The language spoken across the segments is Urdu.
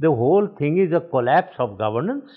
the whole thing is a collapse of governance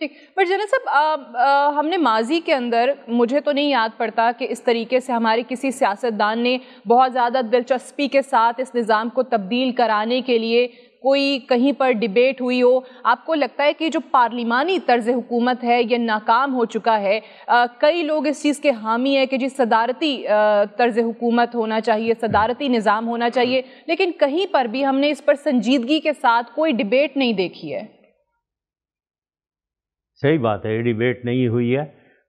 ٹھیک، پر جنرل صاحب ہم نے ماضی کے اندر، مجھے تو نہیں یاد پڑتا کہ اس طریقے سے ہمارے کسی سیاستدان نے بہت زیادہ دلچسپی کے ساتھ اس نظام کو تبدیل کرانے کے لیے کوئی کہیں پر ڈیبیٹ ہوئی ہو. آپ کو لگتا ہے کہ جو پارلیمانی طرز حکومت ہے یہ ناکام ہو چکا ہے؟ کئی لوگ اس چیز کے حامی ہیں کہ جی صدارتی طرز حکومت ہونا چاہیے، صدارتی نظام ہونا چاہیے، لیکن کہیں پر بھی ہم نے اس پر سنجیدگی کے ساتھ کوئی ڈیبیٹ نہیں دیکھی ہے. صحیح بات ہے، یہ ڈیبیٹ نہیں ہوئی ہے،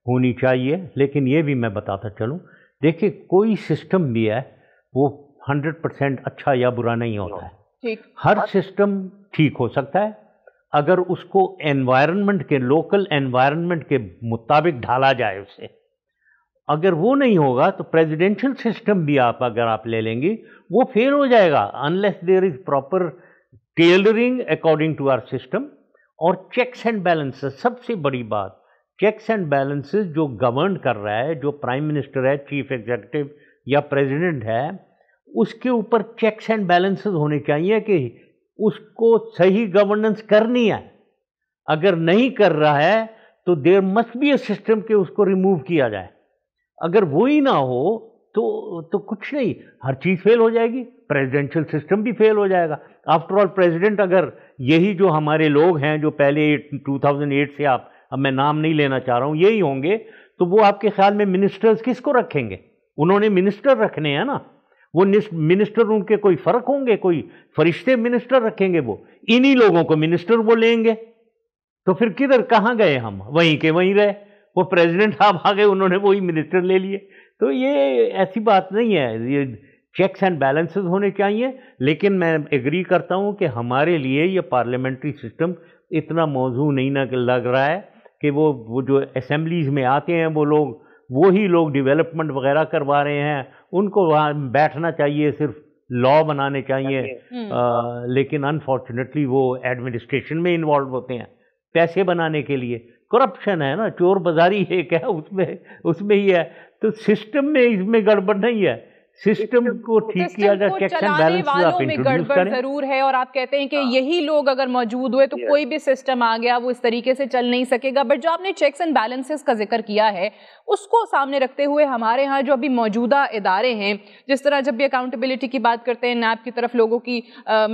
ہونی چاہیے. لیکن یہ بھی میں بتاتا چلوں، دیکھیں کوئی سسٹم بھی ہے وہ 100% اچھا یا برا نہیں ہوتا ہے. ہر سسٹم ٹھیک ہو سکتا ہے اگر اس کو انوائرنمنٹ کے، لوکل انوائرنمنٹ کے مطابق ڈھالا جائے اسے. اگر وہ نہیں ہوگا تو پریزیڈینشل سسٹم بھی اگر آپ لے لیں گے وہ فیل ہو جائے گا unless there is proper tailoring according to our system. اور چیکس اینڈ بیلنسز، سب سے بڑی بات چیکس اینڈ بیلنسز جو گورن کر رہا ہے، جو پرائم منسٹر ہے، چیف ایگزیکٹو یا پریزیڈنٹ ہے، اس کے اوپر چیکس اینڈ بیلنسز ہونے چاہیے کہ اس کو صحیح گورننس کرنی ہے. اگر نہیں کر رہا ہے تو there must be a system کہ اس کو ریموو کیا جائے. اگر وہی نہ ہو تو کچھ نہیں، ہر چیز فیل ہو جائے گی، پریزیڈینشل سسٹم بھی فیل ہو جائے گا. آفٹر آل پریزیڈنٹ اگر یہی جو ہمارے لوگ ہیں جو پہلے 2008 سے اب میں نام نہیں لینا چاہ رہا ہوں، یہی ہوں گے تو وہ آپ کے خیال میں منسٹرز کس کو رکھیں گے؟ انہوں نے منسٹر رکھنے ہیں نا. وہ منسٹر ان کے کوئی فرق ہوں گے؟ کوئی فرشتے منسٹر رکھیں گے؟ وہ انہی لوگوں کو منسٹر وہ لیں گے. تو پھر کدھر کہاں گئے ہم؟ وہیں کے وہیں رہے. وہ پریزیڈنٹ صاحب آ گئے، انہوں نے وہی منسٹر لے لیے. تو یہ ایسی بات نہیں ہے، یہ چیکس اینڈ بیلنسز ہونے چاہیے. لیکن میں ایگری کرتا ہوں کہ ہمارے لیے یہ پارلیمنٹری سسٹم اتنا موزوں نہیں نہ لگ رہا ہے کہ وہ جو اسمبلیز میں آتے ہیں وہ لوگ وہی لوگ ڈیولپمنٹ وغیرہ کروا رہے ہیں. ان کو وہاں بیٹھنا چاہیے، صرف لا بنانے چاہیے. لیکن انفارچونیٹلی وہ ایڈمنسٹریشن میں انوالو ہوتے ہیں پیسے بنانے کے لیے. کرپشن ہے نا، چور بازاری ایک ہے، اس میں ہی ہے. تو سسٹم میں اس میں گڑبڑ نہیں ہے. سسٹم کو ٹھیک کیا جائے، چیکس اینڈ بیلنسز آپ انٹروڈیوس کریں. ضرور ہے، اور آپ کہتے ہیں کہ یہی لوگ اگر موجود ہوئے تو کوئی بھی سسٹم آ گیا وہ اس طریقے سے چل نہیں سکے گا. بٹ جو آپ نے چیکس اینڈ بیلنسز کا ذکر کیا ہے اس کو سامنے رکھتے ہوئے ہمارے ہاں جو ابھی موجودہ ادارے ہیں، جس طرح جب بھی اکاؤنٹیبلٹی کی بات کرتے ہیں نیب کی طرف لوگوں کی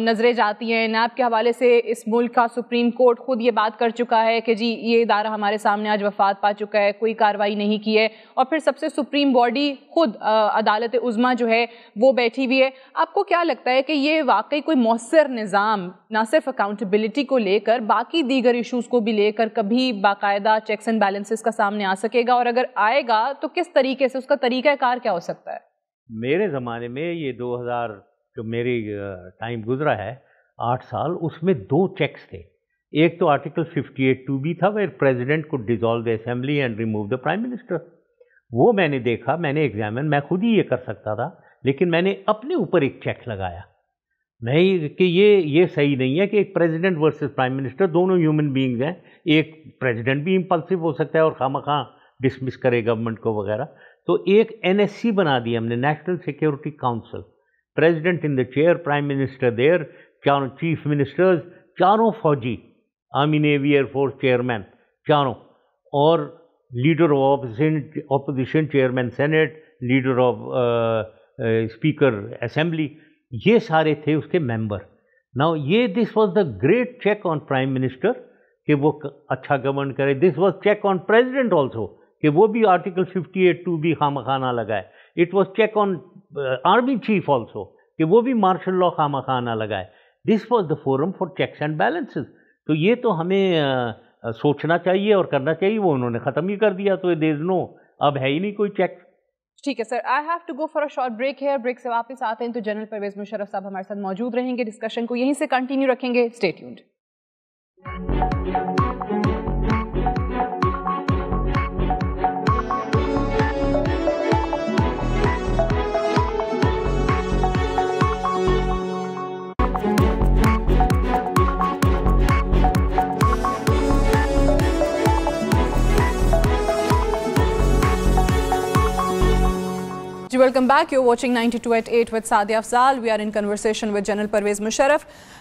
نظریں جاتی ہیں. نیب کے حوالے سے اس ملک کا سپریم کورٹ خود یہ بات کر چکا ہے کہ جی یہ ادارہ ہمارے سامنے آج وفات پا چکا ہے، کوئی کارروائی نہیں کی ہے. اور پھر سب سے سپریم باڈی خود عدالت عظمیٰ جو ہے وہ بیٹھی ہوئی ہے. آپ کو کیا لگتا ہے کہ یہ واقعی کوئی مؤثر نظام نہ صرف اکاؤنٹیبلٹی کو لے کر باقی دیگر ایشوز کو بھی لے کر کبھی باقاعدہ چیکس اینڈ بیلنسز کا سامنے آ سکے گا؟ اور اگر آئے گا تو کس طریقے سے، اس کا طریقہ کار کیا ہو سکتا ہے؟ میرے زمانے میں یہ 2000 جو میری ٹائم گزرا ہے 8 سال، اس میں 2 چیکس تھے. ایک تو آرٹیکل 58(2)B تھا ویئر پریزیڈنٹ کو dissolve the assembly and remove the prime minister. وہ میں نے دیکھا، میں نے ایگزامن، میں خود ہی یہ کر سکتا تھا لیکن میں نے اپنے اوپر ایک چیک لگایا کہ یہ صحیح نہیں ہے کہ ایک پریزیڈنٹ ورسز پرائم منسٹر، دونوں ہیومن بینگز ہیں. ایک پریزیڈنٹ بھی امپلسو ہو سکتا ہے اور خواہ ڈسمس کرے گورنمنٹ کو وغیرہ. تو ایک NSC بنا دی ہم نے، national security council. President in the chair, prime minister there, چاروں چیف منسٹرز، چاروں فوجی، army navy air force chairman چاروں، اور leader of opposition, chairman senate, leader of speaker assembly, یہ سارے تھے اس کے ممبر. ناؤ یہ this was the great check on prime minister کہ وہ اچھا گورن کرے. This was check on president also کہ وہ بھی آرٹیکل 58(2)B خواہ نہ لگائے. It was check on army chief also کہ وہ بھی مارشل لا خواہ نہ لگائے. This was the forum for checks and balances. تو یہ تو ہمیں سوچنا چاہیے اور کرنا چاہیے. وہ انہوں نے ختم ہی کر دیا، تو دیر از نو، اب ہے ہی نہیں کوئی چیک. ٹھیک ہے sir, I have to go for a short break here. Break سے واپس آتے ہیں تو جنرل پرویز مشرف صاحب ہمارے ساتھ موجود رہیں گے. ڈسکشن کو یہیں سے کنٹینیو رکھیں گے. Stay tuned. Welcome back. You're watching 92 at 8 with Sadia Afzal. We are in conversation with General Pervez Musharraf.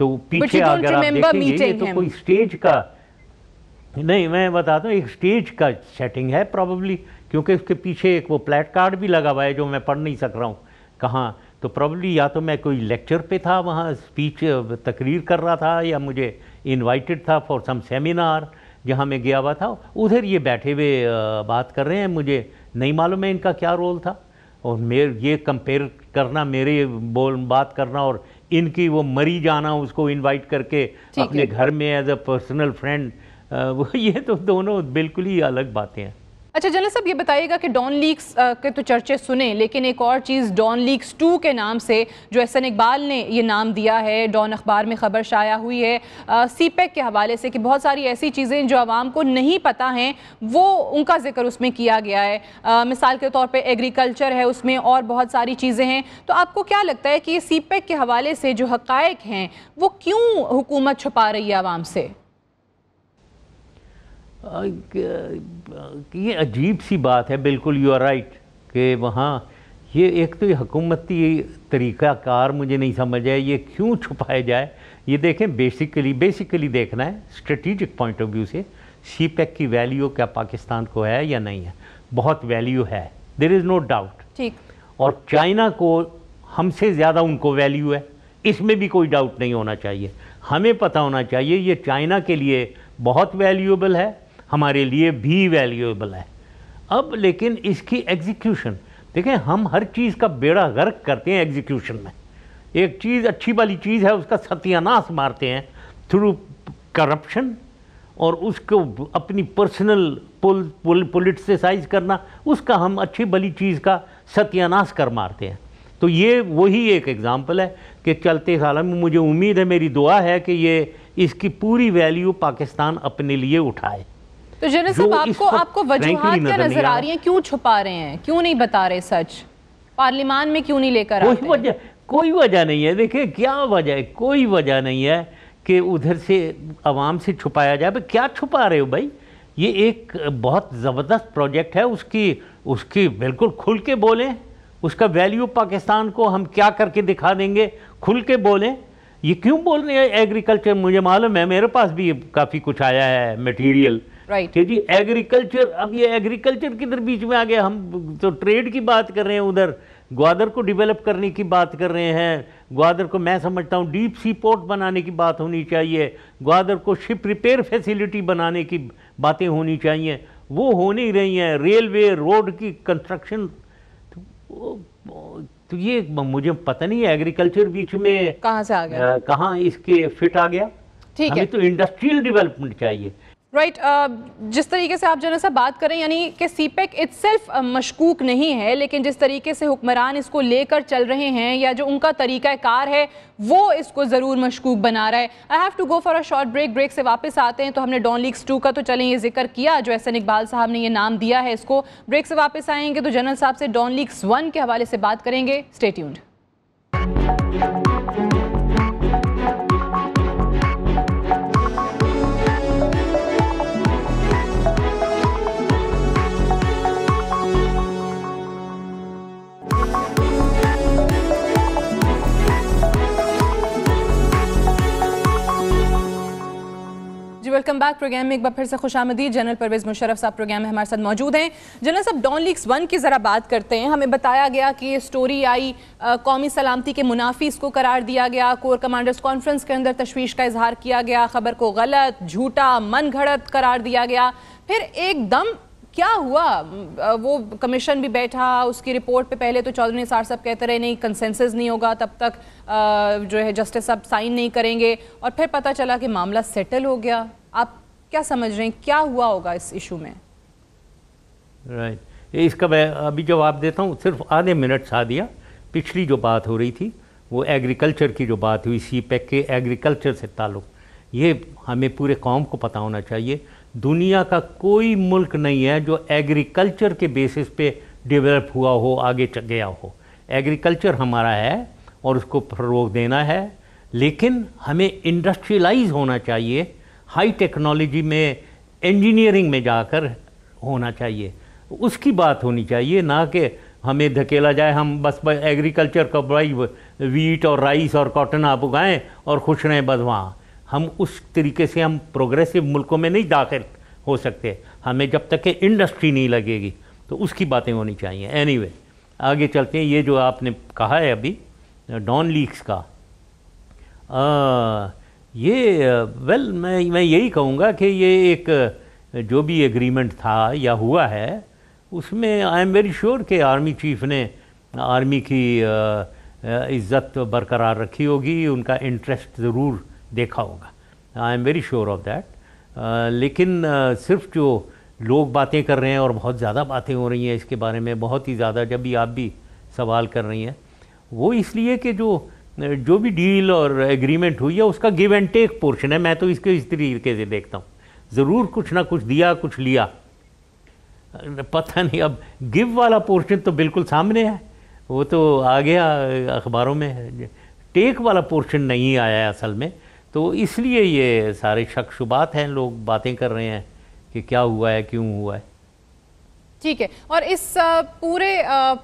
تو پیچھے اگر آپ دیکھیں گے یہ تو کوئی اسٹیج کا نہیں، میں بتاتا ہوں ایک اسٹیج کا سیٹنگ ہے پرابیبلی، کیونکہ اس کے پیچھے ایک وہ پلیٹ کارڈ بھی لگا ہوا ہے جو میں پڑھ نہیں سک رہا ہوں کہاں، تو پرابیبلی یا تو میں کوئی لیکچر پہ تھا وہاں اسپیچ تقریر کر رہا تھا، یا مجھے انوائٹڈ تھا فار سم سیمینار جہاں میں گیا ہوا تھا، ادھر یہ بیٹھے ہوئے بات کر رہے ہیں، مجھے نہیں معلوم ہے ان کا کیا رول تھا، اور یہ کمپیئر کرنا، میرے بات کرنا اور ان کی وہ مری جانا اس کو انوائٹ کر کے اپنے گھر میں ایز اے پرسنل فرینڈ، یہ تو دونوں بالکل ہی الگ باتیں ہیں۔ اچھا جنرل صاحب یہ بتائیے گا کہ ڈان لیکس کے تو چرچے سنیں، لیکن ایک اور چیز ڈان لیکس 2 کے نام سے جو احسن اقبال نے یہ نام دیا ہے، ڈان اخبار میں خبر شائع ہوئی ہے سی پیک کے حوالے سے کہ بہت ساری ایسی چیزیں جو عوام کو نہیں پتہ ہیں وہ ان کا ذکر اس میں کیا گیا ہے، مثال کے طور پہ ایگریکلچر ہے اس میں، اور بہت ساری چیزیں ہیں، تو آپ کو کیا لگتا ہے کہ یہ سی پیک کے حوالے سے جو حقائق ہیں وہ کیوں حکومت چھپا رہی ہے عوام سے؟ یہ عجیب سی بات ہے، بالکل یو آر رائٹ کہ وہاں یہ ایک تو یہ حکومتی طریقہ کار مجھے نہیں سمجھ ہے یہ کیوں چھپائے جائے۔ یہ دیکھیں بیسیکلی دیکھنا ہے اسٹریٹجک پوائنٹ آف ویو سے سی پیک کی ویلیو کیا پاکستان کو ہے یا نہیں ہے، بہت ویلیو ہے، دیر از نو ڈاؤٹ، ٹھیک، اور چائنا کو ہم سے زیادہ ان کو ویلیو ہے، اس میں بھی کوئی ڈاؤٹ نہیں ہونا چاہیے، ہمیں پتہ ہونا چاہیے یہ چائنا کے لیے بہت ویلیوبل ہے، ہمارے لیے بھی ویلیوبل ہے۔ اب لیکن اس کی ایگزیکیوشن دیکھیں، ہم ہر چیز کا بیڑا غرق کرتے ہیں ایگزیکیوشن میں، ایک چیز اچھی والی چیز ہے اس کا ستیہ ناش مارتے ہیں تھرو کرپشن، اور اس کو اپنی پرسنل پولیٹیسائز کرنا، اس کا ہم اچھی بلی چیز کا ستیہ ناش کر مارتے ہیں۔ تو یہ وہی ایک ایگزامپل ہے کہ چلتے سالوں میں مجھے امید ہے، میری دعا ہے کہ یہ اس کی پوری ویلیو پاکستان اپنے لیے اٹھائے۔ تو جنرل صاحب آپ کو وجوہات کیا نظر آ رہی ہیں، کیوں چھپا رہے ہیں، کیوں نہیں بتا رہے سچ، پارلیمان میں کیوں نہیں لے کر آتے؟ کوئی وجہ نہیں ہے، دیکھیں کیا وجہ ہے، کوئی وجہ نہیں ہے کہ ادھر سے عوام سے چھپایا جائے۔ کیا چھپا رہے ہو بھائی، یہ ایک بہت زبردست پروجیکٹ ہے، اس کی بالکل کھل کے بولیں، اس کا ویلیو پاکستان کو ہم کیا کر کے دکھا دیں گے، کھل کے بولیں۔ یہ کیوں بول رہے ہیں ایگریکلچر، مجھے معلوم ہے میرے پاس بھی کافی کچھ آیا ہے میٹیریل کہ جی ایگریکلچر، اب یہ ایگریکلچر کدھر بیچ میں آ گیا، ہم تو ٹریڈ کی بات کر رہے ہیں، ادھر گوادر کو ڈیولپ کرنے کی بات کر رہے ہیں، گوادر کو میں سمجھتا ہوں ڈیپ سی پورٹ بنانے کی بات ہونی چاہیے، گوادر کو شپ ریپیئر فیسیلٹی بنانے کی باتیں ہونی چاہیے، وہ ہو نہیں رہی ہیں، ریلوے روڈ کی کنسٹرکشن، تو یہ مجھے پتہ نہیں ہے ایگریکلچر بیچ میں کہاں سے آ گیا، کہاں اس کے فٹ آ گیا۔ ہمیں تو انڈسٹریل ڈیولپمنٹ چاہیے۔ رائٹ، جس طریقے سے آپ جنرل صاحب بات کریں، یعنی کہ سی پیک اٹ سیلف مشکوک نہیں ہے، لیکن جس طریقے سے حکمران اس کو لے کر چل رہے ہیں یا جو ان کا طریقہ کار ہے وہ اس کو ضرور مشکوک بنا رہا ہے۔ I have to go for a short break سے واپس آتے ہیں۔ تو ہم نے ڈان لیکس 2 کا تو چلیں یہ ذکر کیا، جو احسن اقبال صاحب نے یہ نام دیا ہے اس کو، بریک سے واپس آئیں گے تو جنرل صاحب سے ڈان لیکس 1 کے حوالے سے بات کریں گے، stay tuned. Welcome back, programme میں ایک بار پھر سے خوش آمدید۔ جنرل پرویز مشرف صاحب پروگرام میں ہمارے ساتھ موجود ہیں۔ جنرل صاحب ڈان لیکس 1 کی ذرا بات کرتے ہیں۔ ہمیں بتایا گیا کہ یہ سٹوری آئی، قومی سلامتی کے منافی اس کو قرار دیا گیا، کور کمانڈرز کانفرنس کے اندر تشویش کا اظہار کیا گیا، خبر کو غلط، جھوٹا، من گھڑت قرار دیا گیا، پھر ایک دم کیا ہوا، وہ کمیشن بھی بیٹھا، اس کی رپورٹ پہ پہلے تو چودھری نثار صاحب کہتے رہے نہیں کنسنسس نہیں ہوگا تب تک جو ہے جسٹس صاحب سائن نہیں کریں گے، اور پھر پتہ چلا کہ معاملہ سیٹل ہو گیا۔ آپ کیا سمجھ رہے ہیں کیا ہوا ہوگا اس ایشو میں؟ رائٹ، اس کا میں ابھی جواب دیتا ہوں، صرف آدھے منٹ سادیا۔ پچھلی جو بات ہو رہی تھی وہ ایگریکلچر کی جو بات ہوئی، سی پیک کے ایگریکلچر سے تعلق، یہ ہمیں پورے قوم کو پتہ ہونا چاہیے، دنیا کا کوئی ملک نہیں ہے جو ایگریکلچر کے بیسس پہ ڈیولپ ہوا ہو، آگے گیا ہو۔ ایگریکلچر ہمارا ہے اور اس کو فروغ دینا ہے، لیکن ہمیں انڈسٹریلائز ہونا چاہیے، ہائی ٹیکنالوجی میں، انجینئرنگ میں جا کر ہونا چاہیے، اس کی بات ہونی چاہیے، نہ کہ ہمیں دھکیلا جائے ہم بس ایگریکلچر کا بڑا ویٹ اور رائس اور کاٹن آپ اگائیں اور خوش رہیں بس وہاں. ہم اس طریقے سے ہم پروگریسو ملکوں میں نہیں داخل ہو سکتے. ہمیں جب تک کہ انڈسٹری نہیں لگے گی تو اس کی باتیں ہونی چاہیے. اینی وے آگے چلتے ہیں. یہ جو آپ نے کہا ہے ابھی ڈان لیکس کا, یہ ویل میں یہی کہوں گا کہ یہ ایک جو بھی ایگریمنٹ تھا یا ہوا ہے اس میں آئی ایم ویری شیور کہ آرمی چیف نے آرمی کی عزت برقرار رکھی ہوگی, ان کا انٹرسٹ ضرور دیکھا ہوگا. I am very sure of that. لیکن صرف جو لوگ باتیں کر رہے ہیں اور بہت زیادہ باتیں ہو رہی ہیں اس کے بارے میں, بہت ہی زیادہ, جب بھی آپ بھی سوال کر رہی ہیں, وہ اس لیے کہ جو بھی ڈیل اور ایگریمنٹ ہوئی ہے اس کا گیو اینڈ ٹیک پورشن ہے. میں تو اس کے اس طریقے سے دیکھتا ہوں, ضرور کچھ نہ کچھ دیا کچھ لیا. پتہ نہیں اب گیو والا پورشن تو بالکل سامنے ہے, وہ تو آ گیا اخباروں میں. ٹیک والا پورشن نہیں آیا ہے اصل میں, تو اس لیے یہ سارے شک شبات ہیں, لوگ باتیں کر رہے ہیں کہ کیا ہوا ہے, کیوں ہوا ہے. ٹھیک ہے. اور اس پورے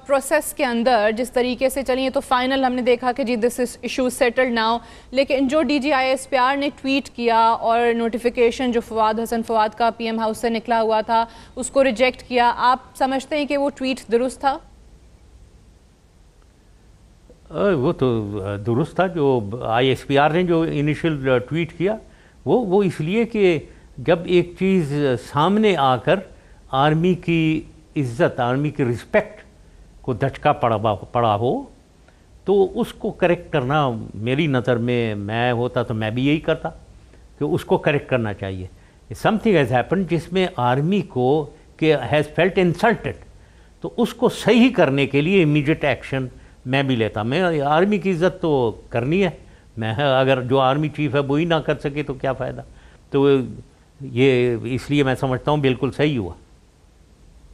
پروسیس کے اندر جس طریقے سے چلیے تو فائنل ہم نے دیکھا کہ جی this is issue settled now, لیکن جو D G I S P R نے ٹویٹ کیا اور نوٹیفیکیشن جو فواد حسن فواد کا پی ایم ہاؤس سے نکلا ہوا تھا اس کو ریجیکٹ کیا, آپ سمجھتے ہیں کہ وہ ٹویٹ درست تھا؟ وہ تو درست تھا. جو آئی ایس پی آر نے جو انیشل ٹویٹ کیا وہ اس لیے کہ جب ایک چیز سامنے آ کر آرمی کی عزت, آرمی کی رسپیکٹ کو دھچکا پڑا ہو تو اس کو کریکٹ کرنا میری نظر میں ہوتا تو میں بھی یہی کرتا کہ اس کو کریکٹ کرنا چاہیے. سم تھنگ ہیز ہیپنڈ جس میں آرمی کو کہ ہیز فیلٹ انسلٹڈ, تو اس کو صحیح کرنے کے لیے امیڈیٹ ایکشن میں بھی لیتا. میں آرمی کی عزت تو کرنی ہے, میں اگر جو آرمی چیف ہے وہی نہ کر سکے تو کیا فائدہ. تو یہ اس لیے میں سمجھتا ہوں بالکل صحیح ہوا.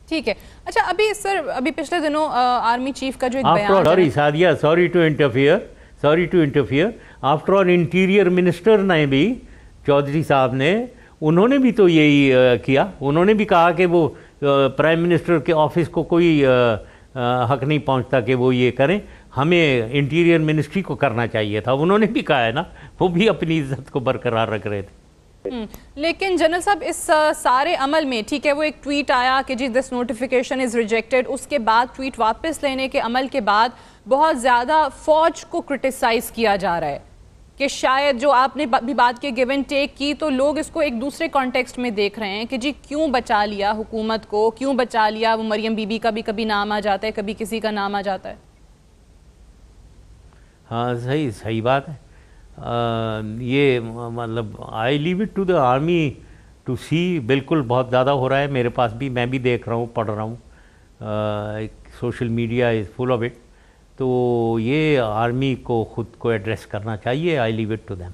ٹھیک ہے. اچھا ابھی پچھلے دنوں آرمی چیف کا جو ایک بیان, sorry Sadia, sorry to interfere, after all interior minister نے بھی, چودھری صاحب نے, انہوں نے بھی تو یہی کیا. انہوں نے بھی کہا کہ وہ پرائم منسٹر کے آفس کو کوئی حق نہیں پہنچتا کہ وہ یہ کریں, ہمیں انٹیریئر منسٹری کو کرنا چاہیے تھا. انہوں نے بھی کہا ہے نا, وہ بھی اپنی عزت کو برقرار رکھ رہے تھے. لیکن جنرل صاحب اس سارے عمل میں, ٹھیک ہے وہ ایک ٹویٹ آیا کہ جی دس نوٹیفیکیشن از ریجیکٹڈ, اس کے بعد ٹویٹ واپس لینے کے عمل کے بعد بہت زیادہ فوج کو کرٹیسائز کیا جا رہا ہے کہ شاید جو آپ نے بھی بات کی گیو اینڈ ٹیک کی, تو لوگ اس کو ایک دوسرے کانٹیکسٹ میں دیکھ رہے ہیں کہ جی کیوں بچا لیا حکومت کو, کیوں بچا لیا. وہ مریم بی بی کا بھی کبھی نام آ جاتا ہے, کبھی کسی کا نام آ جاتا ہے. ہاں صحیح بات ہے. یہ مطلب I leave it to the army to see. بالکل بہت زیادہ ہو رہا ہے میرے پاس بھی, میں بھی دیکھ رہا ہوں, پڑھ رہا ہوں, social media is full of it. تو یہ آرمی کو خود کو ایڈریس کرنا چاہیے. I leave it to them.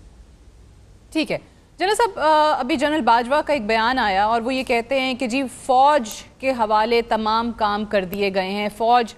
ٹھیک ہے. جنرل صاحب ابھی جنرل باجوہ کا ایک بیان آیا اور وہ یہ کہتے ہیں کہ جی فوج کے حوالے تمام کام کر دیے گئے ہیں, فوج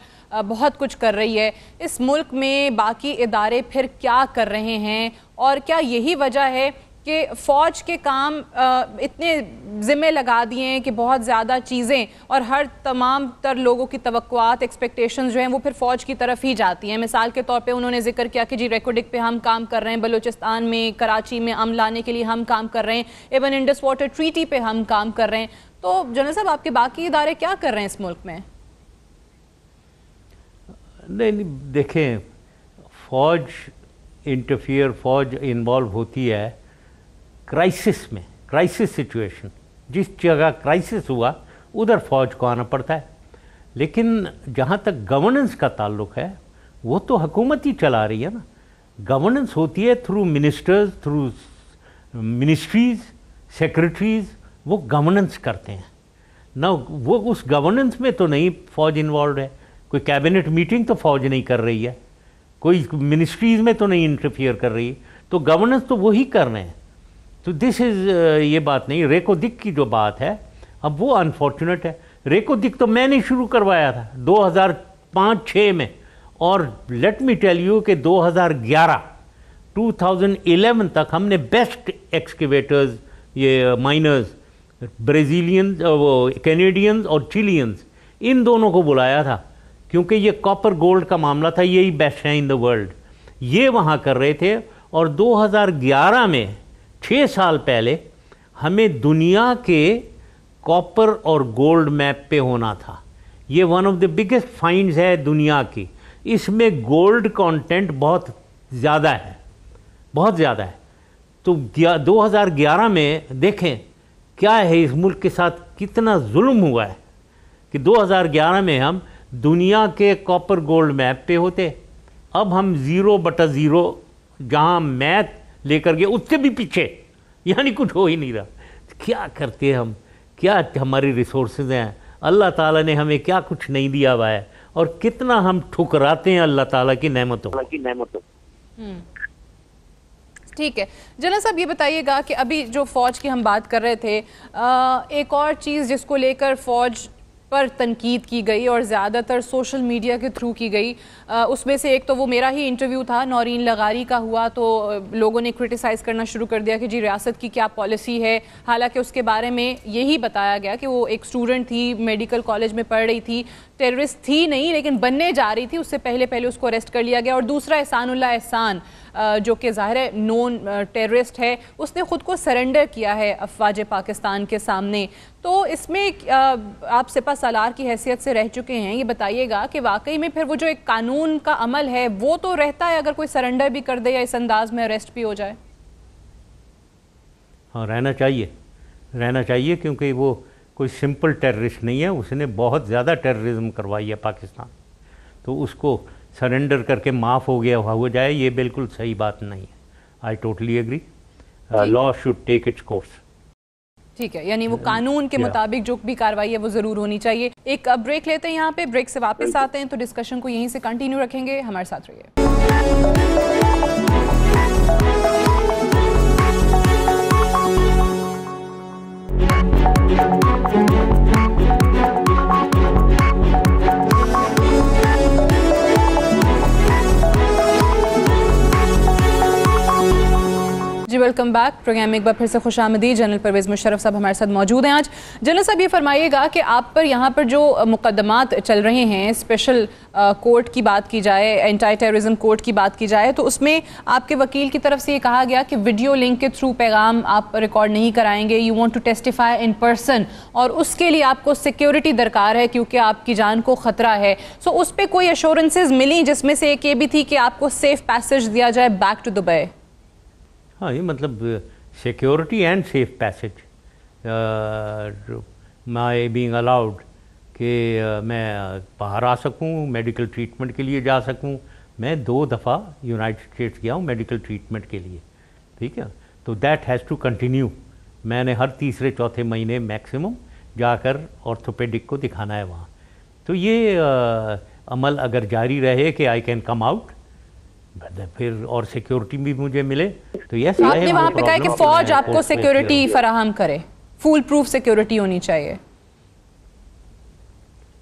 بہت کچھ کر رہی ہے. اس ملک میں باقی ادارے پھر کیا کر رہے ہیں, اور کیا یہی وجہ ہے کہ فوج کے کام اتنے ذمے لگا دیے ہیں کہ بہت زیادہ چیزیں اور ہر تمام تر لوگوں کی توقعات, ایکسپیکٹیشنز جو ہیں وہ پھر فوج کی طرف ہی جاتی ہیں. مثال کے طور پہ انہوں نے ذکر کیا کہ جی ریکوڈک پہ ہم کام کر رہے ہیں, بلوچستان میں کراچی میں امن لانے کے لیے ہم کام کر رہے ہیں, ایون انڈس واٹر ٹریٹی پہ ہم کام کر رہے ہیں. تو جنرل صاحب آپ کے باقی ادارے کیا کر رہے ہیں اس ملک میں؟ نہیں دیکھیں, فوج فوج انوالو ہوتی ہے کرائسس میں, کرائسس سچویشن, جس جگہ کرائسس ہوا ادھر فوج کو آنا پڑتا ہے. لیکن جہاں تک گورننس کا تعلق ہے وہ تو حکومت ہی چلا رہی ہے نا. گورننس ہوتی ہے through ministers, through ministries, secretaries, وہ گورننس کرتے ہیں نہ. وہ اس گورننس میں تو نہیں فوج انوالوڈ ہے. کوئی کیبنٹ میٹنگ تو فوج نہیں کر رہی ہے, کوئی منسٹریز میں تو نہیں انٹرفیئر کر رہی ہے, تو گورننس تو وہی کر رہے ہیں. تو دس از یہ بات نہیں. ریکو دک کی جو بات ہے اب وہ انفارچونیٹ ہے. ریکو دک تو میں نے شروع کروایا تھا 2005-06 میں, اور لیٹ می ٹیل یو کہ 2011 تک ہم نے بیسٹ ایکسکیویٹرز, یہ مائنرز, بریزیلینز, وہ کینیڈینز اور چیلینز, ان دونوں کو بلایا تھا کیونکہ یہ کاپر گولڈ کا معاملہ تھا, یہی بیسٹ ہیں ان دا ورلڈ. یہ وہاں کر رہے تھے. اور 2011 میں 6 سال پہلے ہمیں دنیا کے کاپر اور گولڈ میپ پہ ہونا تھا. یہ one of the biggest finds ہے دنیا کی. اس میں گولڈ کانٹینٹ بہت زیادہ ہے, بہت زیادہ ہے. تو 2011 میں دیکھیں کیا ہے اس ملک کے ساتھ کتنا ظلم ہوا ہے کہ 2011 میں ہم دنیا کے کاپر گولڈ میپ پہ ہوتے. اب ہم 0/0 جہاں میتھ لے کر گئے اس سے بھی پیچھے, یعنی کچھ ہو ہی نہیں رہا. کیا کرتے ہم, کیا ہماری ریسورسز ہیں, اللہ تعالیٰ نے ہمیں کیا کچھ نہیں دیا ہوا ہے, اور کتنا ہم ٹھکراتے ہیں اللہ تعالیٰ کی نعمتوں. ٹھیک ہے جنرل صاحب, یہ بتائیے گا کہ ابھی جو فوج کی ہم بات کر رہے تھے, ایک اور چیز جس کو لے کر فوج پر تنقید کی گئی اور زیادہ تر سوشل میڈیا کے تھرو کی گئی, اس میں سے ایک تو وہ میرا ہی انٹرویو تھا نورین لغاری کا ہوا, تو لوگوں نے کرٹیسائز کرنا شروع کر دیا کہ جی ریاست کی کیا پالیسی ہے. حالانکہ اس کے بارے میں یہی بتایا گیا کہ وہ ایک اسٹوڈنٹ تھی, میڈیکل کالج میں پڑھ رہی تھی, ٹیررسٹ تھی نہیں لیکن بننے جا رہی تھی, اس سے پہلے اس کو اریسٹ کر لیا گیا. اور دوسرا احسان اللہ احسان جو کہ ظاہر ہے نون ٹیررسٹ ہے, اس نے خود کو سرنڈر کیا ہے افواج پاکستان کے سامنے. تو اس میں آپ سپہ سالار کی حیثیت سے رہ چکے ہیں, یہ بتائیے گا کہ واقعی میں پھر وہ جو ایک قانون کا عمل ہے وہ تو رہتا ہے اگر کوئی سرنڈر بھی کر دے یا اس انداز میں اریسٹ بھی ہو جائے؟ ہاں رہنا چاہیے کیونکہ وہ کوئی سمپل ٹیررسٹ نہیں ہے, اس نے بہت زیادہ ٹیررزم کروائی ہے پاکستان. تو اس کو سرنڈر کر کے معاف ہو جائے, یہ بالکل صحیح بات نہیں ہے. I totally agree, law should take its course. ٹھیک ہے, یعنی وہ قانون کے مطابق جو بھی کارروائی ہے وہ ضرور ہونی چاہیے. ایک بریک لیتے ہیں یہاں پہ, بریک سے واپس آتے ہیں تو ڈسکشن کو یہیں سے کنٹینیو رکھیں گے. ہمارے ساتھ رہیے. جی ویلکم بیک. پروگرام میں ایک بار پھر سے خوش آمدید. جنرل پرویز مشرف صاحب ہمارے ساتھ موجود ہیں آج. جنرل صاحب یہ فرمائیے گا کہ آپ پر یہاں پر جو مقدمات چل رہے ہیں, اسپیشل کورٹ کی بات کی جائے, اینٹی ٹیررزم کورٹ کی بات کی جائے, تو اس میں آپ کے وکیل کی طرف سے یہ کہا گیا کہ ویڈیو لنک کے تھرو پیغام آپ ریکارڈ نہیں کرائیں گے, you want to testify in person, اور اس کے لیے آپ کو سیکیورٹی درکار ہے کیونکہ آپ کی جان کو خطرہ ہے. سو اس پہ کوئی ایشورنسز ملی جس میں سے ایک یہ بھی تھی کہ آپ کو سیف پیسج دیا جائے بیک ٹو دبئی؟ ہاں, یہ مطلب security and safe passage, my being allowed کہ میں باہر آ سکوں, میڈیکل ٹریٹمنٹ کے لیے جا سکوں. میں 2 دفعہ یونائٹڈ اسٹیٹس گیا ہوں میڈیکل ٹریٹمنٹ کے لیے, ٹھیک ہے. تو دیٹ ہیز ٹو کنٹینیو. میں نے ہر تیسرے چوتھے مہینے میکسیمم جا کر آرتھوپیڈک کو دکھانا ہے وہاں. تو یہ عمل اگر جاری رہے کہ آئی کین کم آؤٹ, پھر اور سیکیورٹی بھی مجھے ملے تو یس. آپ نے وہاں پہ کہا کہ فوج آپ کو سیکیورٹی فراہم کرے, فول پروف سیکیورٹی ہونی چاہیے.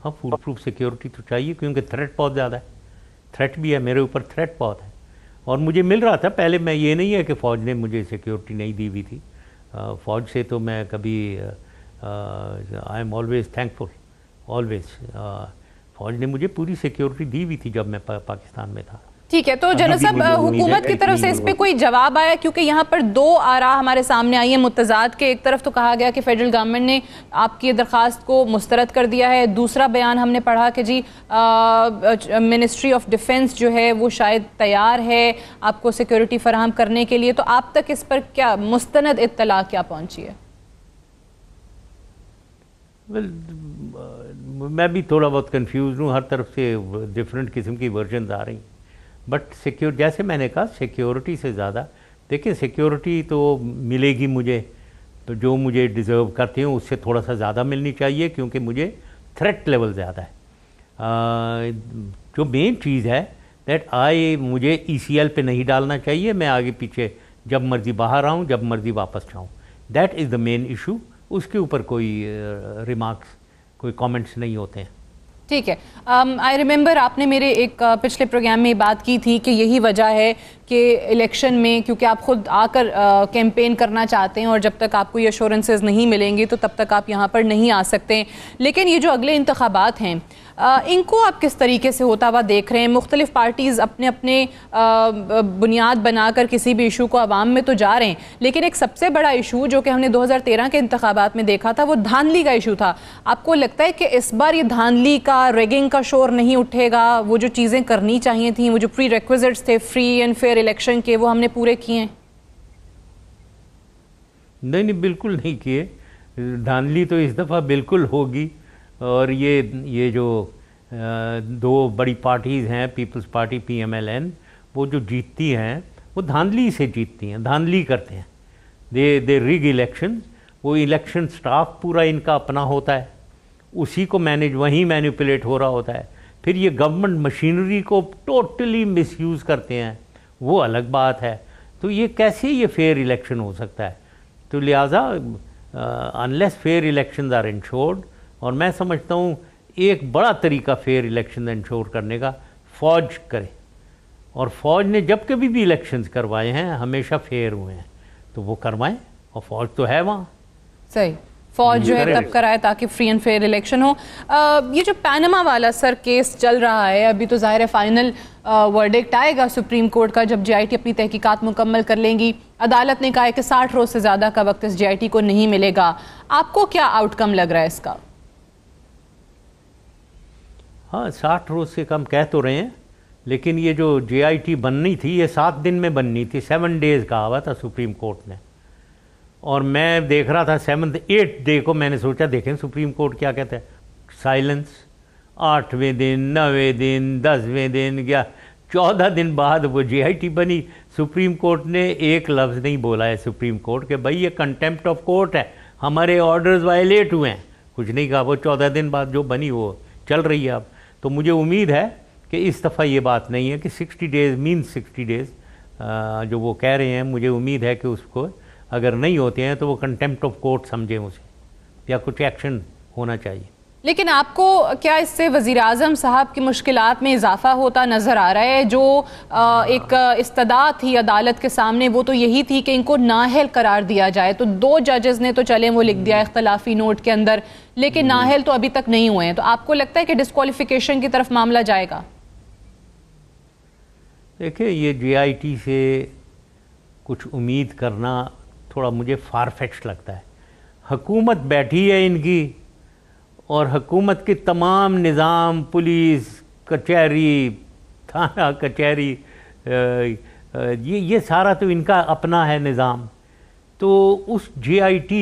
ہاں فول پروف سیکیورٹی تو چاہیے کیونکہ تھریٹ بہت زیادہ ہے, تھریٹ بھی ہے میرے اوپر, تھریٹ بہت ہے. اور مجھے مل رہا تھا پہلے, میں یہ نہیں ہے کہ فوج نے مجھے سیکیورٹی نہیں دی ہوئی تھی. فوج سے تو میں کبھی I am always thankful, always. فوج نے مجھے پوری سیکیورٹی دی ہوئی تھی جب میں پاکستان میں تھا. ٹھیک ہے, تو جنرل صاحب حکومت کی طرف سے اس پہ کوئی جواب آیا؟ کیونکہ یہاں پر 2 آراء ہمارے سامنے آئی ہیں متضاد کے. ایک طرف تو کہا گیا کہ فیڈرل گورنمنٹ نے آپ کی درخواست کو مسترد کر دیا ہے, دوسرا بیان ہم نے پڑھا کہ جی منسٹری آف ڈیفنس جو ہے وہ شاید تیار ہے آپ کو سیکیورٹی فراہم کرنے کے لیے. تو آپ تک اس پر کیا مستند اطلاع کیا پہنچی ہے؟ میں بھی تھوڑا بہت کنفیوز ہوں, ہر طرف سے ڈفرینٹ قسم کی ورژنز آ رہی ہیں. بٹ جیسے میں نے کہا سیکیورٹی سے زیادہ, دیکھیں سیکیورٹی تو ملے گی مجھے, تو جو مجھے ڈیزرو کرتے ہیں اس سے تھوڑا سا زیادہ ملنی چاہیے کیونکہ مجھے تھریٹ لیول زیادہ ہے. جو مین چیز ہے دیٹ مجھے ECL پہ نہیں ڈالنا چاہیے, میں آگے پیچھے جب مرضی باہر آؤں, جب مرضی واپس جاؤں. That is the main issue. اس کے اوپر کوئی ریمارکس, کوئی کامنٹس نہیں ہوتے ہیں. ٹھیک ہے. آئی ریممبر آپ نے میرے ایک پچھلے پروگرام میں بات کی تھی کہ یہی وجہ ہے کہ الیکشن میں, کیونکہ آپ خود آ کر کیمپین کرنا چاہتے ہیں اور جب تک آپ کو یہ ایشورنسز نہیں ملیں گی تو تب تک آپ یہاں پر نہیں آ سکتے. لیکن یہ جو اگلے انتخابات ہیں ان کو آپ کس طریقے سے ہوتا ہوا دیکھ رہے ہیں؟ مختلف پارٹیز اپنے اپنے بنیاد بنا کر کسی بھی ایشو کو عوام میں تو جا رہے ہیں، لیکن ایک سب سے بڑا ایشو جو کہ ہم نے 2013 کے انتخابات میں دیکھا تھا وہ دھاندلی کا ایشو تھا. آپ کو لگتا ہے کہ اس بار یہ دھاندلی کا، ریگنگ کا شور نہیں اٹھے گا؟ وہ جو چیزیں کرنی چاہیے تھیں، وہ جو پری ریکویزٹس تھے فری اینڈ فیئر الیکشن کے، وہ ہم نے پورے کیے ہیں؟ نہیں بالکل نہیں کیے. دھاندلی تو اس دفعہ بالکل ہوگی، اور یہ جو دو بڑی پارٹیز ہیں، پیپلز پارٹی PMLN، وہ جو جیتتی ہیں وہ دھاندلی سے جیتتی ہیں، دھاندلی کرتے ہیں. دے ریگ الیکشن. وہ الیکشن سٹاف پورا ان کا اپنا ہوتا ہے، اسی کو وہیں مینیپولیٹ ہو رہا ہوتا ہے. پھر یہ گورنمنٹ مشینری کو ٹوٹلی مس یوز کرتے ہیں، وہ الگ بات ہے. تو یہ کیسے یہ فیئر الیکشن ہو سکتا ہے؟ تو لہٰذا unless fair elections are ensured, اور میں سمجھتا ہوں ایک بڑا طریقہ فیئر الیکشن انشور کرنے کا فوج کرے، اور فوج نے جب کبھی بھی الیکشنز کروائے ہیں ہمیشہ فیئر ہوئے ہیں، تو وہ کروائیں، اور فوج تو ہے وہاں. صحیح، فوج جو ہے تب کرائے تاکہ فری اینڈ فیئر الیکشن ہو. یہ جو پینما والا سر کیس چل رہا ہے، ابھی تو ظاہر ہے فائنل ورڈکٹ آئے گا سپریم کورٹ کا جب GIT اپنی تحقیقات مکمل کر لیں گی. عدالت نے کہا ہے کہ 60 روز سے زیادہ کا وقت اس GIT کو نہیں ملے گا. آپ کو کیا آؤٹ کم لگ رہا ہے اس کا؟ ہاں 60 روز سے کم کہہ تو رہے ہیں، لیکن یہ جو GIT بننی تھی یہ 7 دن میں بننی تھی. 7 days کہا ہوا تھا سپریم کورٹ نے، اور میں دیکھ رہا تھا 8th day کو میں نے سوچا دیکھیں سپریم کورٹ کیا کہتا ہے. سائلنس. 8ویں دن، 9ویں دن، 10ویں دن، 14 دن بعد وہ GIT بنی. سپریم کورٹ نے ایک لفظ نہیں بولا ہے سپریم کورٹ کہ بھائی یہ کنٹیمپٹ آف کورٹ ہے، ہمارے آرڈرز وائلیٹ ہوئے ہیں، کچھ نہیں کہا. وہ 14 دن بعد جو بنی وہ چل رہی ہے اب. تو مجھے امید ہے کہ اس دفعہ یہ بات نہیں ہے کہ 60 days means 60 days جو وہ کہہ رہے ہیں. مجھے امید ہے کہ اس کو اگر نہیں ہوتے ہیں تو وہ کنٹیمپٹ آف کورٹ سمجھیں اسے، یا کچھ ایکشن ہونا چاہیے. لیکن آپ کو کیا اس سے وزیراعظم صاحب کی مشکلات میں اضافہ ہوتا نظر آ رہا ہے؟ جو ایک استدعا تھی عدالت کے سامنے وہ تو یہی تھی کہ ان کو نااہل قرار دیا جائے، تو 2 ججز نے تو چلیں وہ لکھ دیا اختلافی نوٹ کے اندر، لیکن نااہل تو ابھی تک نہیں ہوئے ہیں. تو آپ کو لگتا ہے کہ ڈسکوالیفیکیشن کی طرف معاملہ جائے گا؟ دیکھیں یہ GIT سے کچھ امید کرنا تھوڑا مجھے فار فیچ لگتا ہے. حکومت بیٹھی ہے ان کی، اور حکومت کے تمام نظام، پولیس، کچہری، تھانہ کچہری، یہ سارا تو ان کا اپنا ہے نظام. تو اس GIT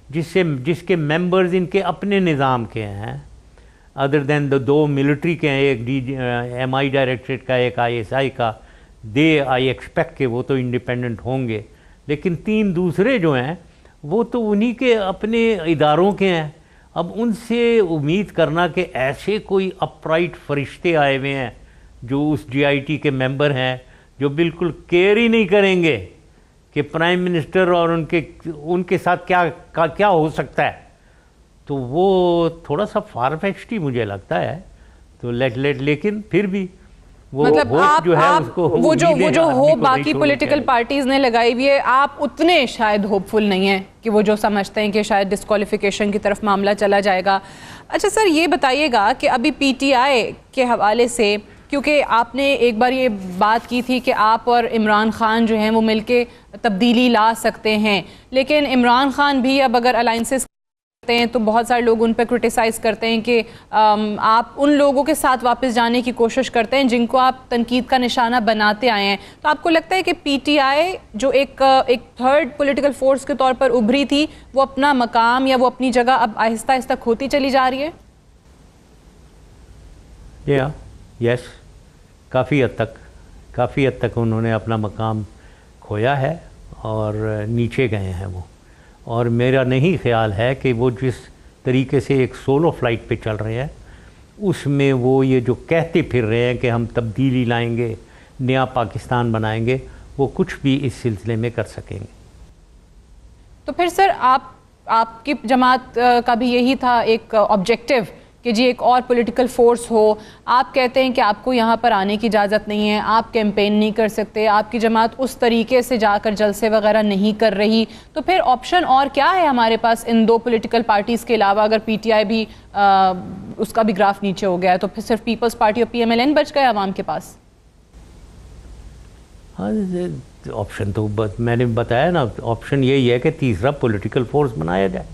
جس کے ممبرز ان کے اپنے نظام کے ہیں، ادر دین 2 ملٹری کے ہیں، ایک MI ڈائریکٹریٹ کا، ایک ISI کا، آئی ایکسپیکٹ کہ وہ تو انڈیپینڈنٹ ہوں گے. لیکن 3 دوسرے جو ہیں وہ تو انہی کے اپنے اداروں کے ہیں. اب ان سے امید کرنا کہ ایسے کوئی اپرائٹ فرشتے آئے ہوئے ہیں جو اس GIT کے ممبر ہیں، جو بالکل کیئر ہی نہیں کریں گے کہ پرائم منسٹر اور ان کے ساتھ کیا ہو سکتا ہے، تو وہ تھوڑا سا فار فیچڈ ہی مجھے لگتا ہے. تو لیکن پھر بھی مطلب وہ جو ہوپ باقی پولیٹیکل پارٹیز نے لگائی ہوئی ہے، آپ اتنے شاید ہوپ فل نہیں ہیں کہ وہ جو سمجھتے ہیں کہ شاید ڈسکوالیفیکیشن کی طرف معاملہ چلا جائے گا. اچھا سر یہ بتائیے گا کہ ابھی PTI کے حوالے سے، کیونکہ آپ نے ایک بار یہ بات کی تھی کہ آپ اور عمران خان جو ہیں وہ مل کے تبدیلی لا سکتے ہیں، لیکن عمران خان بھی اب اگر الائنسز ہیں تو بہت سارے لوگ ان پہ کرٹیسائز کرتے ہیں کہ آپ ان لوگوں کے ساتھ واپس جانے کی کوشش کرتے ہیں جن کو آپ تنقید کا نشانہ بناتے آئے ہیں. تو آپ کو لگتا ہے کہ PTI جو ایک تھرڈ پولیٹیکل فورس کے طور پر ابھری تھی، وہ اپنا مقام یا وہ اپنی جگہ اب آہستہ آہستہ کھوتی چلی جا رہی ہے؟ یس، کافی حد تک انہوں نے اپنا مقام کھویا ہے اور نیچے گئے ہیں وہ. اور میرا نہیں خیال ہے کہ وہ جس طریقے سے ایک سولو فلائٹ پہ چل رہے ہیں اس میں وہ یہ جو کہتے پھر رہے ہیں کہ ہم تبدیلی لائیں گے، نیا پاکستان بنائیں گے، وہ کچھ بھی اس سلسلے میں کر سکیں گے. تو پھر سر آپ کی جماعت کا بھی یہی تھا ایک آبجیکٹو کہ جی ایک اور پولیٹیکل فورس ہو. آپ کہتے ہیں کہ آپ کو یہاں پر آنے کی اجازت نہیں ہے، آپ کیمپین نہیں کر سکتے، آپ کی جماعت اس طریقے سے جا کر جلسے وغیرہ نہیں کر رہی، تو پھر آپشن اور کیا ہے ہمارے پاس ان 2 پولیٹیکل پارٹیز کے علاوہ اگر PTI بھی اس کا بھی گراف نیچے ہو گیا ہے, تو پھر صرف پیپلز پارٹی اور PMLN بچ گئے عوام کے پاس. ہاں آپشن تو میں نے بتایا نا, آپشن یہی ہے کہ تیسرا پولیٹیکل فورس بنایا جائے,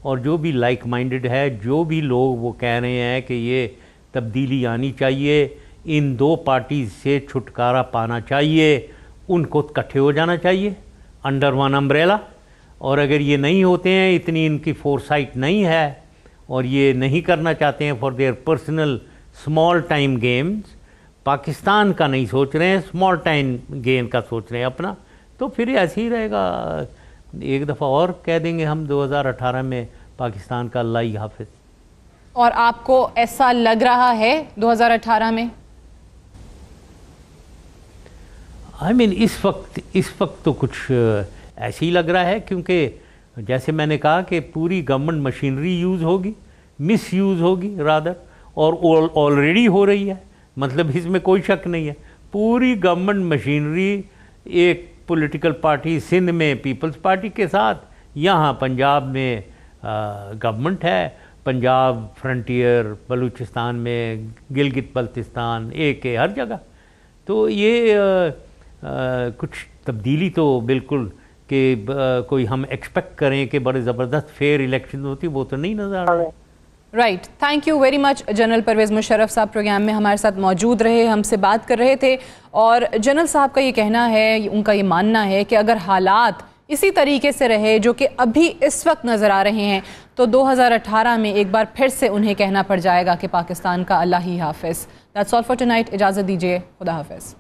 اور جو بھی لائک مائنڈڈ ہے, جو بھی لوگ وہ کہہ رہے ہیں کہ یہ تبدیلی آنی چاہیے, ان دو پارٹیز سے چھٹکارا پانا چاہیے, ان کو اکٹھے ہو جانا چاہیے انڈر ون امبریلا. اور اگر یہ نہیں ہوتے ہیں, اتنی ان کی فورسائٹ نہیں ہے, اور یہ نہیں کرنا چاہتے ہیں for their personal small time games, Pakistan کا نہیں سوچ رہے ہیں, اسمال ٹائم گیم کا سوچ رہے ہیں اپنا, تو پھر ایسے ہی رہے گا. ایک دفعہ اور کہہ دیں گے ہم 2018 میں پاکستان کا اللہ ہی حافظ. اور آپ کو ایسا لگ رہا ہے 2018 میں؟ اس وقت تو کچھ ایسے ہی لگ رہا ہے, کیونکہ جیسے میں نے کہا کہ پوری گورنمنٹ مشینری یوز ہوگی, مس یوز ہوگی رادر, اور آلریڈی ہو رہی ہے, مطلب اس میں کوئی شک نہیں ہے. پوری گورنمنٹ مشینری ایک پولیٹیکل پارٹی سندھ میں پیپلز پارٹی کے ساتھ, یہاں پنجاب میں گورنمنٹ ہے, پنجاب فرنٹیئر, بلوچستان میں گلگت بلتستان, ایک ہے ہر جگہ. تو یہ کچھ تبدیلی تو بالکل کہ کوئی ہم ایکسپیکٹ کریں کہ بڑے زبردست فیئر الیکشن ہوتی, وہ تو نہیں نظر آ رہا ہے. Right, thank you very much. General Pervez Musharraf sahab programme میں ہمارے ساتھ موجود رہے, ہم سے بات کر رہے تھے, اور جنرل صاحب کا یہ کہنا ہے, ان کا یہ ماننا ہے کہ اگر حالات اسی طریقے سے رہے جو کہ ابھی اس وقت نظر آ رہے ہیں, تو 2018 میں ایک بار پھر سے انہیں کہنا پڑ جائے گا کہ پاکستان کا اللہ ہی حافظ. That's all for tonight. اجازت دیجیے, خدا حافظ.